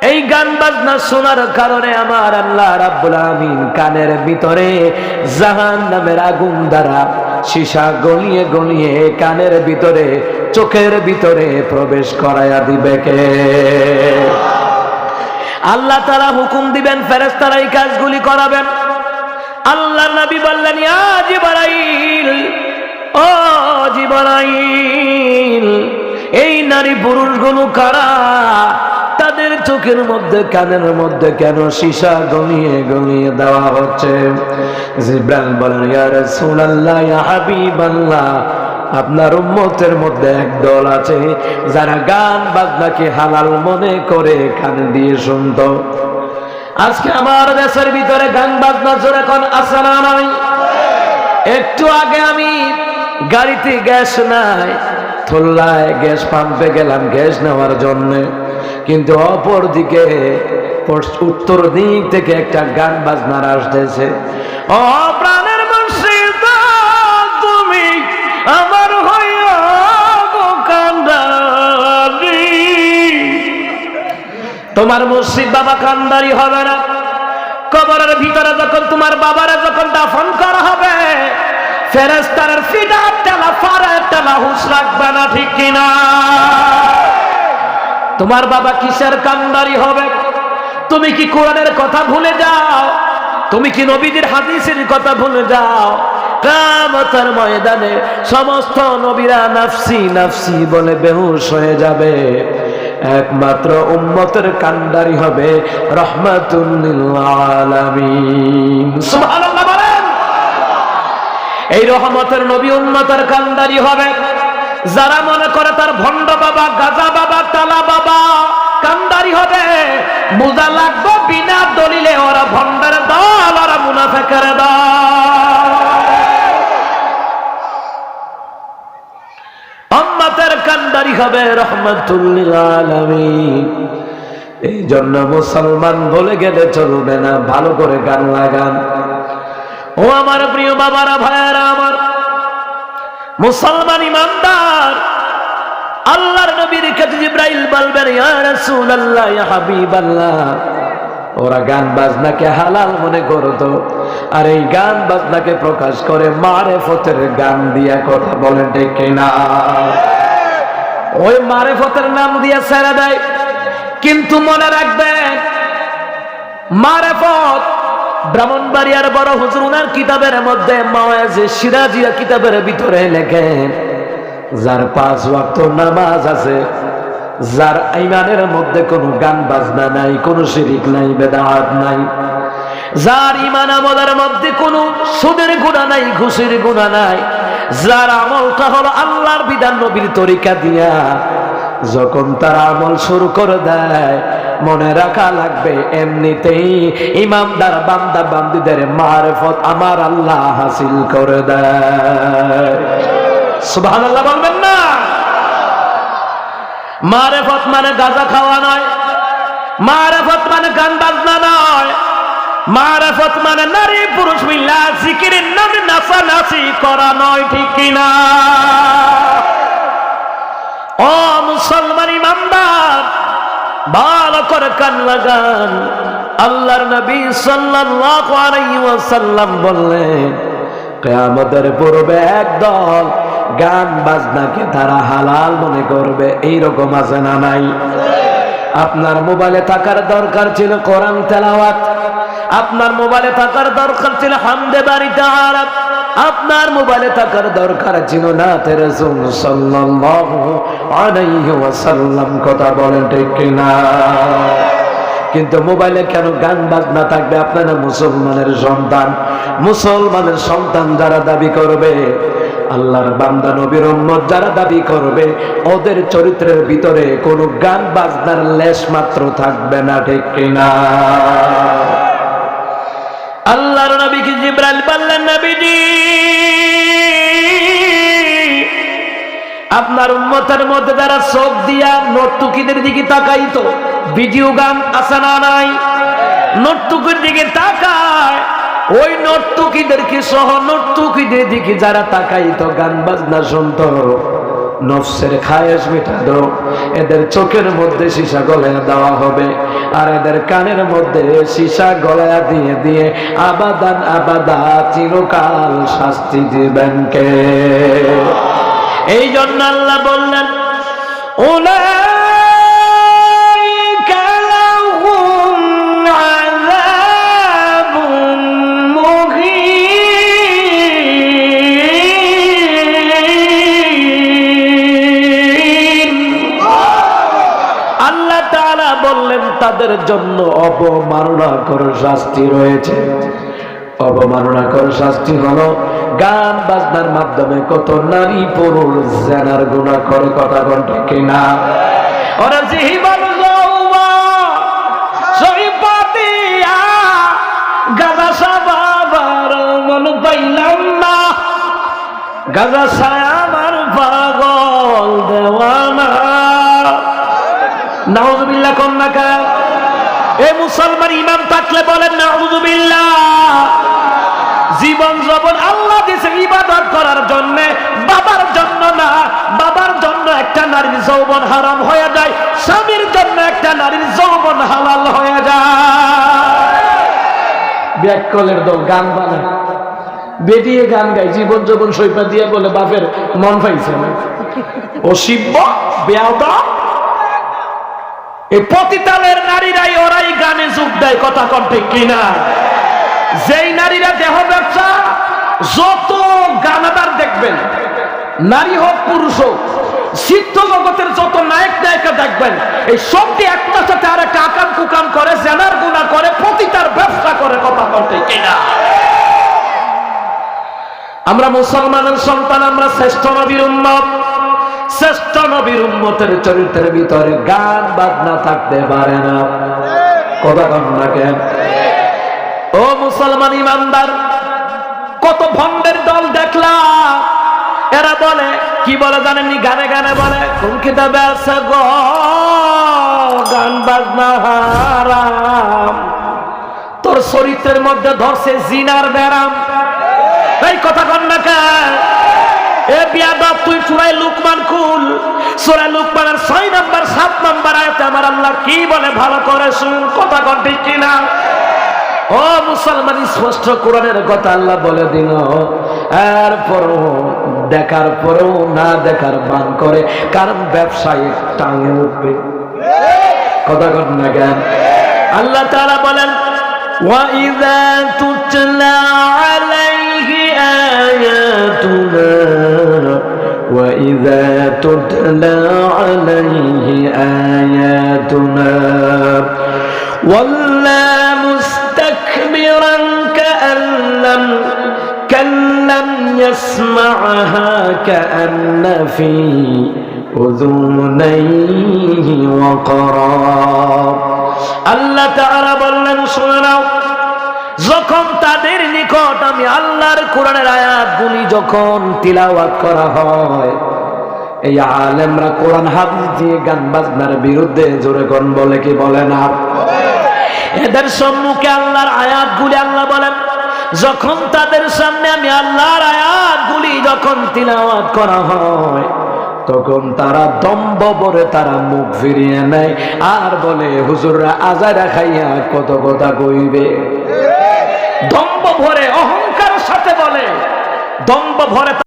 এই গান বাজনা শোনার কারণে আমার আল্লাহ রাব্বুল আমিন কানের ভিতরে জাহান্নামের আগুন দ্বারা সীসা গলিয়ে গলিয়ে কানের ভিতরে চোখের ভিতরে প্রবেশ করায়া দিবে কে? আল্লাহ তাআলা হুকুম দিবেন, ফেরেশতারা এই কাজগুলি করাবেন। আল্লাহর নবী বললেন, ইয়া জিবরাইল, ও জিবরাইল, এই নারী পুরুষগুলো কারা? তাদের চোখের মধ্যে কানের মধ্যে কেন সীসা গলিয়ে গলিয়ে দেওয়া হচ্ছে? জিবরাইল বলেন, ইয়া রাসূলুল্লাহ, ইয়া হাবিবাল্লাহ, আপনার উম্মতের মধ্যে একদল আছে যারা গান বাজনাকে হালাল মনে করে কান দিয়ে শুনতো। আজকে আমার দেশের ভিতরে গান বাজনা জোরে কোন আছে না নাই? একটু আগে আমি গাড়িতে গ্যাস নাই, থল্লায় গ্যাস পাম্পে গেলাম গ্যাস নেওয়ার জন্য, কিন্তু অপর দিকে উত্তর দিক থেকে একটা গান বাজনার আসতেছে। ও প্রাণের মুর্শিদ, তুমি আমার হইয়া গো কান্দারি। তোমার মুর্শিদ বাবা কান্দারি হবে না। কবরের ভিতরে যখন তোমার বাবারে যখন দাফন করা হবে, ফেরেশতার ফিদা তেলা ফারে তেলা হুঁশ রাখবে না, ঠিক কিনা? তোমার বাবা কিসের কান্দারি হবে? তুমি কি কোরআনের কথা ভুলে যাও? তুমি কি নবীদের হাদিসের কথা ভুলে যাও? কিয়ামতের ময়দানে সমস্ত নবীরা নাফসি নাফসি বলে বেহুশ হয়ে যাবে, একমাত্র উম্মতের কান্দারি হবে রাহমাতুল লিল আলামিন। সুবহানাল্লাহ বলেন। এই রহমতের নবী উম্মতের কান্দারি হবে যারা মনে করে তার ভণ্ড বাবা, গাজা বাবা, তালা বাবা কান্দারি হবে। বোঝা লাগবে বিনা দলিলে ওরা ভণ্ডের দল, ওরা মুনাফিকের দল। উম্মতের কান্দারি হবে রাহমাতুল লিল আলামিন। এই জন্য মুসলমান বলে গেলে চলবে না, ভালো করে গান লাগান। ও আমার প্রিয় বাবারা, ভাইয়েরা আমার, মুসলমান ইমানদার, আল্লাহর নবীর কাছে জিবরাইল বলবেন, ইয়া রাসূলুল্লাহ, ইয়া হাবিবাল্লাহ, ওরা গান বাজনাকে হালাল মনে করতো, আর এই গান বাজনাকে প্রকাশ করে মারেফতের গান দিয়া কথা বলেন, ঠিক কিনা? ওই মারেফতের নাম দিয়া ছেড়ে দেয়। কিন্তু মনে রাখবেন, মারেফত ব্রাহ্মণবাড়িয়ার বড় হুজুর উনার কিতাবের মধ্যে মাওয়াজে সিরাজিয়া কিতাবের ভিতরে লেখেন, যার 5 ওয়াক্ত নামাজ আছে, যার ঈমানের মধ্যে কোনো গান বাজনা নাই, কোনো শিরক নাই, বেদাত নাই, যার ঈমান আমলের মধ্যে কোনো সুদের গুনাহ নাই, ঘুষের গুনাহ নাই, যার আমলটা হলো আল্লাহর বিধান নবীর তরিকা দিয়া, যখন তার আমল শুরু করে দেয়, মনে রাখা লাগবে এমনিতেই ইমানদার বান্দা বান্দীদের মারিফত আমার আল্লাহ হাসিল করে দেয়। সুবহানাল্লাহ বলবেন না? মারিফত মানে গাঁজা খাওয়া নয়, মারিফত মানে গান বাজনা নয়, মারিফত মানে নারী পুরুষ মিল্লা জিকিরের নামে নাচানাচি করা নয়, ঠিক কিনা? ও মুসলমান ইমানদার, ভালো করে কান লাগান। আল্লাহর নবী সাল্লাল্লাহু আলাইহি ওয়াসাল্লাম বললেন, কিয়ামতের পূর্বে একদল গান বাজনাকে তারা হালাল মনে করবে। এইরকম আছে না নাই? আপনার মোবাইলে থাকার দরকার ছিল কোরআন তেলাওয়াত, আপনার মোবাইলে থাকার দরকার ছিল হামদে বাড়ি তাআলা, আপনার মোবাইলে থাকার দরকার ছিল নাতে রাসূল সাল্লাল্লাহু আলাইহি ওয়াসাল্লাম। কথা বলেন, ঠিক কিনা? কিন্তু মোবাইলে কেন গান বাজনা থাকবে? আপনারা মুসলমানের সন্তান, মুসলমানের সন্তান যারা দাবি করবে, আল্লাহর বান্দা নবীর উম্মত যারা দাবি করবে, ওদের চরিত্রের ভিতরে কোনো গান বাজনার লেশ মাত্র থাকবে না, ঠিক কিনা? আল্লাহর নবীকে জিবরাইল বললেন, নবীজি, আপনার উম্মতের মধ্যে যারা চোখ দিয়া নর্তকীদের দিকে তাকাইতো, ভিডিও গান আছে না নাই? নর্তকীর দিকে তাকায়, ওই নর্তকীদেরকে সহ নর্তকীদের দিকে যারা তাকাইতো, গান বাজনা শুনতো, নফসের খায়েশ মিটানো, এদের চোখের মধ্যে সীসা গলায় দেওয়া হবে, আর এদের কানের মধ্যে সীসা গলায় দিয়ে দিয়ে আবাদান আবাদা চিরকাল শাস্তি দিবেন কে? এই জন্য আল্লাহ বললেন উলাইকা লাহুম আযাবুন মুহিন। আল্লাহ তাআলা বললেন তাদের জন্য অবমাননাকর শাস্তি রয়েছে। অবমাননাকর শাস্তি হলো গান বাজনার মাধ্যমে কত নারী পুরুষ জেনার গুনাহ করে, কথা বলতে কিনা? ওরা জিহিবাল যৌবা সহিপাতিয়া গাজা সাবাবার মন পাইলাম না, গাজা সায়াবার পাগল দেওয়ানা। নাউযুবিল্লাহ কন্নাকা। এ মুসলমান ইমাম থাকলে বলেন নাউযুবিল্লাহ। জীবন যৌবন আল্লাহ দিয়েছে ইবাদত করার জন্য, বাবার জন্য না। বাবার জন্য একটা নারীর যৌবন হারাম হয়ে যায়, স্বামীর জন্য একটা নারীর যৌবন হালাল হয়ে যায়। ব্যাককলের দল গান বানায়, বেরিয়ে গান গায়, জীবন যৌবন সৈপা দিয়ে বলে বাপের মন পাইছে না। ও শিব্য বেয়াদা, এই পতিতালের নারীরাই ওরাই গানে যোগ দেয়, কথা কন ঠিক কিনা? যেই নারীরা দেহ ব্যবসা, যত গানাদার দেখবেন, নারী হোক পুরুষ হোক, চিত্র জগতের যত নায়ক নায়িকা দেখবেন, এই সবটি একটার সাথে আর একটা আকাম কুকাম করে, জেনার গুনাহ করে, পতিতার ব্যবসা করে, কথা বলতে কিনা? আমরা মুসলমানের সন্তান, আমরা শ্রেষ্ঠ নবীর উম্মত। শ্রেষ্ঠ নবীর উম্মতের চরিত্রের ভিতরে গান বাজনা থাকতে পারে না, কথা কন না কেন? ও মুসলমান ইমানদার, কত ভণ্ডের দল দেখলাম, এরা বলে কি বলে জানেননি? গানে গানে বলে কোন কিতাবে আছে গো গান বাজনা হারাম, তোর চরিত্রের মধ্যে ধরছে জিনার ব্যারাম। এই কথা কন না কেন? এ বিয়াদব, তুই সূরা লুকমান খুল, সূরা লুকমানের 6 নম্বর 7 নম্বর আয়াতে আমার আল্লাহ কি বলে ভালো করে শুন, কথা কন ঠিক কিনা? ও মুসলমান, স্পষ্ট কোরআনের কথা আল্লাহ বলে দিল, এরপরও দেখার পরেও না দেখার ভান করে, কারণ ব্যবসায়ী টাঙে উঠবে, কথা কন না কেন? আল্লাহ তাআলা বলেন ওয়াইযা তুতলা আলাইহি আয়াতুনা ওয়াইযা তুতলা আলাইহি আয়াতুনা ওয়াল্লা মুস্তাকবিরান কাল্লাম ইয়াসমা'হা কাআন্না ফি উযুনাইহি ওয়াকরা। আল্লাহ তাআলা বললেন শুনে নাও, যখন তাদের নিকট আমি আল্লাহর কোরআনের আয়াতগুলি যখন তিলাওয়াত করা হয়, এই আলেমরা কোরআন হাদিস দিয়ে গান বাজনার বিরুদ্ধে জোরে কোন বলে কি বলে না? এদের সম্মুখে আল্লাহর আয়াতগুলি আল্লাহ বলেন, যখন তাদের সামনে আমি আল্লাহর আয়াতগুলি যখন তিলাওয়াত করা হয়, তখন তারা দম্ভ ভরে তারা মুখ ফিরিয়ে নেয় আর বলে হুজুররা আজারা খাইয়া কত কথা কইবে। দম্ভ ভরে অহংকারের সাথে বলে, দম্ভ ভরে